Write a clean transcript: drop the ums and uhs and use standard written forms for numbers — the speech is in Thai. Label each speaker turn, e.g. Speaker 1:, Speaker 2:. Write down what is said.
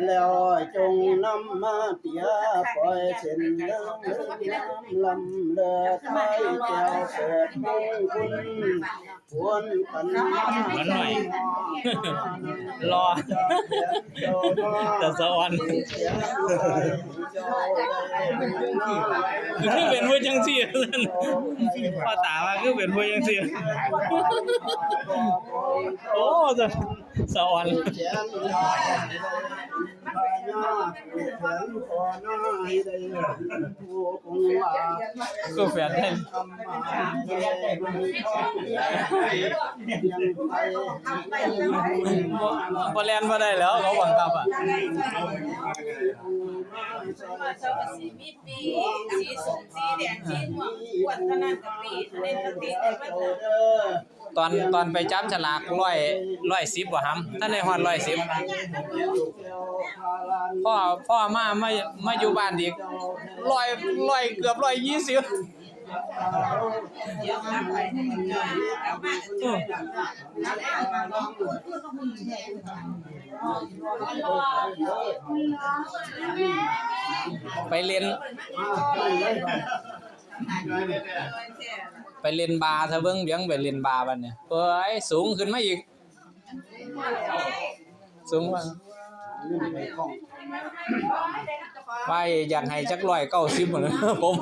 Speaker 1: แล้วจงนำมาเปียปล่อยเส้นเนื้อลำเลือไทยแก้วเกิดมงคุณควรขันมา
Speaker 2: มันหน่อยรอแต่สวรรค์คือเป็นผู้จังซี่พ่อตาว่าคือเป็นผู้จังซี่โอ้สวรรค์ก็แฟนได้บ่แล่นบ่ได้แล้วเขาบังคับอ่ะ
Speaker 3: สีมีปีสีส้มสีแดงสีม่วงขวดขนาดกับปีเล่นกับปีเล่นมา
Speaker 2: ตอนไปจับฉลาก110บ่ฮัมท่านได้ฮอด110พ่อมาอยู่บ้านอีก100เกือบ120ไปเล่นบาร์ซะเบิ่งเบียงไปเล่นบาร์บัดเนี่ยเอ้ยสูงขึ้นมาอีกสูงว่าไปอยากให้จัก190หมดเลยผม